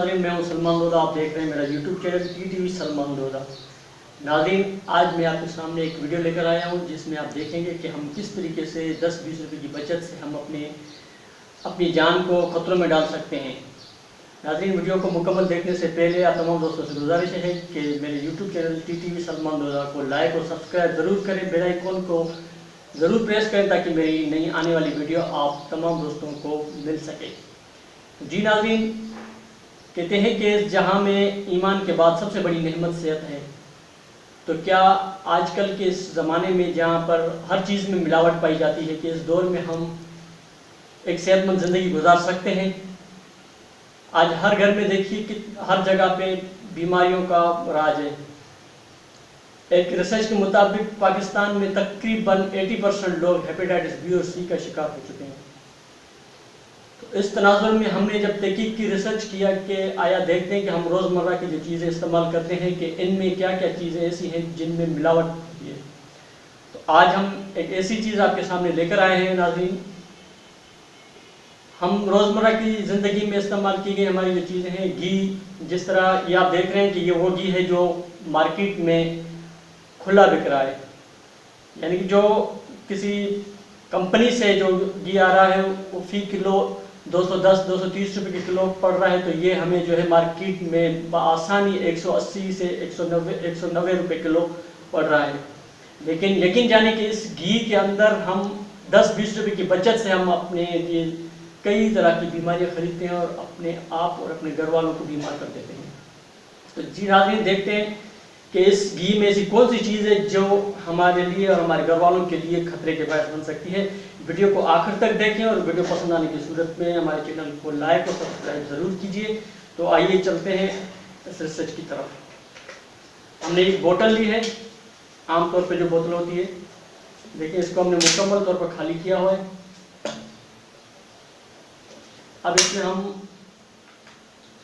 नाज़रीन, मैं हूं सलमान दोदा। आप देख रहे हैं मेरा YouTube channel TTV Salman Doda. नाज़रीन, आज मैं आपके सामने एक वीडियो लेकर आया हूं जिसमें आप देखेंगे कि हम किस तरीके से 10-20 रुपए की बचत से हम अपनी जान को खतरों में डाल सकते हैं। नाज़रीन, वीडियो को मुकम्मल देखने से पहले आप तमाम दोस्तों से गुजारिश है कि मेरे YouTube channel TTV Salman Doda को लाइक और सब्सक्राइब ज़रूर करें, बेल आइकन को ज़रूर प्रेस करें ताकि मेरी नई आने वाली वीडियो आप तमाम दोस्तों को मिल सके। जी नाज़रीन, कहते हैं कि इस जहां में ईमान के बाद सबसे बड़ी नेमत सेहत है। तो क्या आजकल के इस ज़माने में जहां पर हर चीज़ में मिलावट पाई जाती है, कि इस दौर में हम एक सेहतमंद ज़िंदगी गुजार सकते हैं? आज हर घर में देखिए कि हर जगह पे बीमारियों का राज है। एक रिसर्च के मुताबिक पाकिस्तान में तकरीबन 80% लोग हेपेटाइटिस बी और सी का शिकार हो चुके हैं। तो इस तनाजुर में हमने जब तहकीक की रिसर्च किया कि आया देखते हैं कि हम रोज़मर्रा की जो चीज़ें इस्तेमाल करते हैं कि इनमें क्या क्या चीज़ें ऐसी हैं जिनमें मिलावट होती है। तो आज हम एक ऐसी चीज़ आपके सामने लेकर आए हैं नाज़रीन। हम रोज़मर्रा की ज़िंदगी में इस्तेमाल की गई हमारी जो चीज़ें हैं, घी, जिस तरह ये आप देख रहे हैं कि ये वो घी है जो मार्केट में खुला बिक रहा है, यानी कि जो किसी कंपनी से जो घी आ रहा है वो फ़ी किलो 210-230 रुपये के किलो पड़ रहा है। तो ये हमें जो है मार्केट में आसानी 180 से 190 रुपये किलो पड़ रहा है। लेकिन यकीन जाने कि इस घी के अंदर हम 10-20 रुपये की बचत से हम अपने लिए कई तरह की बीमारियां खरीदते हैं और अपने आप और अपने घर वालों को बीमार कर देते हैं। तो जी नाज़रीन, देखते हैं कि इस घी में ऐसी कौन सी चीज़ है जो हमारे लिए और हमारे घर वालों के लिए खतरे के बायस बन सकती है। वीडियो को आखिर तक देखें और वीडियो पसंद आने की सूरत में हमारे चैनल को लाइक और सब्सक्राइब ज़रूर कीजिए। तो आइए चलते हैं इस रिसर्च की तरफ। हमने एक बोतल ली है, आमतौर पे जो बोतल होती है, देखिए इसको हमने मुकम्मल तौर पर खाली किया हुआ है। अब इसमें हम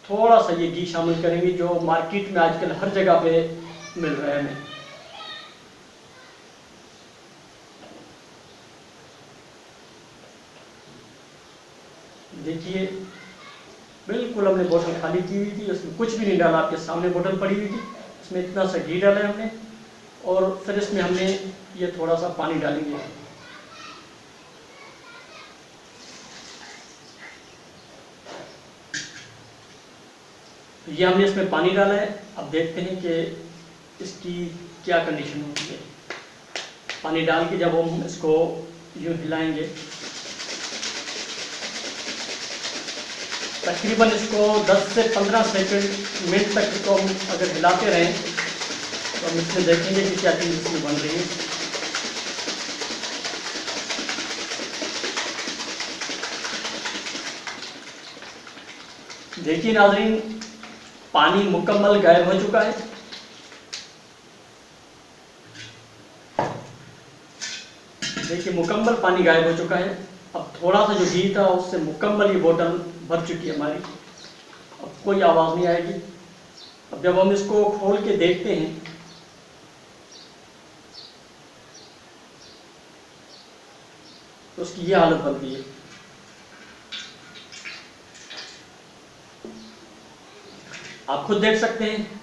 थोड़ा सा ये घी शामिल करेंगे जो मार्केट में आजकल हर जगह पे मिल रहा है हमें। देखिए बिल्कुल हमने बोतल खाली की हुई थी, उसमें कुछ भी नहीं डाला, आपके सामने बोतल पड़ी हुई थी, इसमें इतना सा घी डाला है हमने और फिर इसमें हमने ये थोड़ा सा पानी डालेंगे। तो ये हमने इसमें पानी डाला है। अब देखते हैं कि इसकी क्या कंडीशन होती है। पानी डाल के जब हम इसको यूँ हिलाएंगे, तकरीबन इसको 10 से 15 मिनट तक इसको हम अगर हिलाते रहें तो हम इसमें देखेंगे कि क्या चीज़ इसमें बन रही है। देखिए नाज़रीन, पानी मुकम्मल गायब हो चुका है। देखिए मुकम्मल पानी गायब हो चुका है। अब थोड़ा सा जो घी था उससे मुकम्मल ये बोतल भर चुकी है हमारी। अब कोई आवाज़ नहीं आएगी। अब जब हम इसको खोल के देखते हैं तो उसकी ये हालत बनती है। आप खुद देख सकते हैं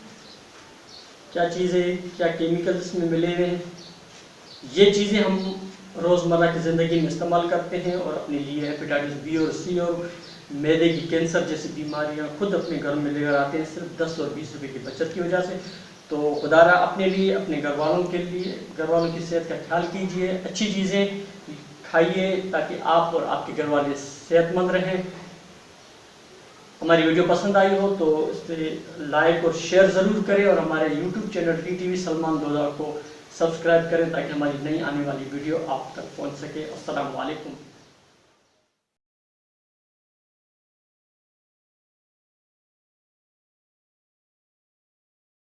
क्या चीज़ें, क्या केमिकल इसमें मिले हुए हैं। ये चीज़ें हम रोज़मर्रा की ज़िंदगी में इस्तेमाल करते हैं और अपने लिए हेपेटाइटिस बी और सी और मैदे की कैंसर जैसी बीमारियां खुद अपने घर में लेकर आते हैं सिर्फ 10 और 20 रुपए की बचत की वजह से। तो खुदारा अपने लिए, अपने घर वालों के लिए, घर वालों की सेहत का ख्याल कीजिए, अच्छी चीज़ें खाइए ताकि आप और आपके घर वाले सेहतमंद रहें। हमारी वीडियो पसंद आई हो तो इसे लाइक और शेयर ज़रूर करें और हमारे YouTube channel TTV Salman Doda को सब्सक्राइब करें ताकि हमारी नई आने वाली वीडियो आप तक पहुंच सके। अस्सलाम वालेकुम।